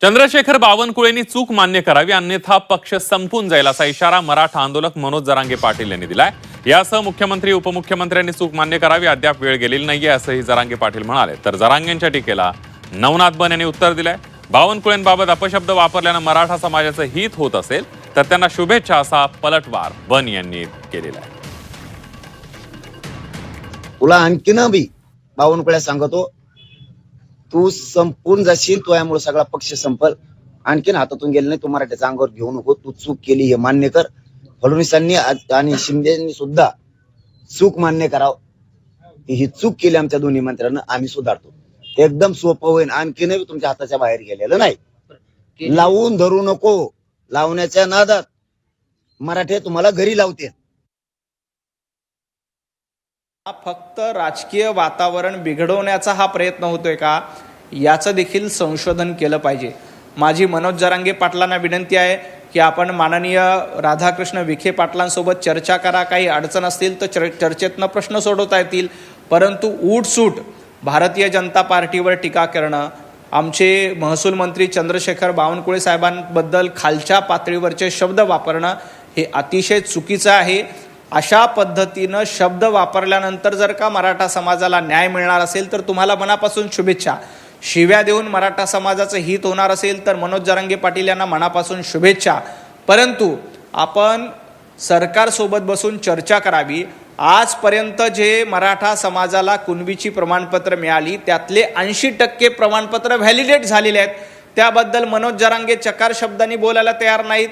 चंद्रशेखर बावनकुळेंनी चूक मान्य करावी, अन्यथा पक्ष संपून जाईल असा इशारा मराठा आंदोलक मनोज जरांगे पाटील यांनी दिलाय। यासह मुख्यमंत्री उपमुख्यमंत्र्यांनी चूक मान्य करावी, अद्याप वेळ गेलेली नाहीये असंही जरांगे पाटील म्हणाले। तर जरांगेंच्या टीकेला नवनाथ बन यांनी उत्तर दिलंय। बावनकुळेंबाबत अपशब्द वापरल्यानं मराठा समाजाचं हित होत असेल तर त्यांना शुभेच्छा असा पलटवार बन यांनी केलेला आहे। तुला आणखीन बी बावनकुळे सांगतो, तू संपून जाशील, तुझ्यामुळे सगळा पक्ष संपल। आणखीन हातातून गेलं नाही, तू मराठ्याच्या अंगावर घेऊ नको। तू चूक केली हे मान्य कर। फडणवीसांनी आणि शिंदेनी सुद्धा चूक मान्य करावं। ही चूक केली आमच्या दोन्ही मंत्र्यांना, आम्ही सुधारतो। एकदम सोपं होईल, आणखीनही तुमच्या हाताच्या बाहेर गेलेलं नाही। लावून धरू नको, लावण्याच्या नादात मराठे तुम्हाला घरी लावते। फक्त राजकीय वातावरण बिघडवण्याचा हा प्रयत्न होतोय का, याचं देखील संशोधन केलं पाहिजे। माझी मनोज जरांगे पाटलांना विनंती आहे की आपण माननीय राधाकृष्ण विखे पाटलांसोबत चर्चा करा। काही अडचण असतील तर चर्चेतनं प्रश्न सोडवता येतील, परंतु उठसूट भारतीय जनता पार्टीवर टीका करणं, आमचे महसूल मंत्री चंद्रशेखर बावनकुळे साहेबांबद्दल खालच्या पातळीवरचे शब्द वापरणं हे अतिशय चुकीचं आहे। अशा पद्धतीनं शब्द वापरल्यानंतर जर का मराठा समाजाला न्याय मिळणार असेल तर तुम्हाला मनापासून शुभेच्छा। शिव्या देऊन मराठा समाजाचं हित होणार असेल तर मनोज जरांगे पाटील यांना मनापासून शुभेच्छा, परंतु आपण सरकारसोबत बसून चर्चा करावी। आजपर्यंत जे मराठा समाजाला कुणबीची प्रमाणपत्र मिळाली त्यातले 80% प्रमाणपत्र व्हॅलिडेट झालेले आहेत। त्याबद्दल मनोज जरांगे चकार शब्दांनी बोलायला तयार नाहीत।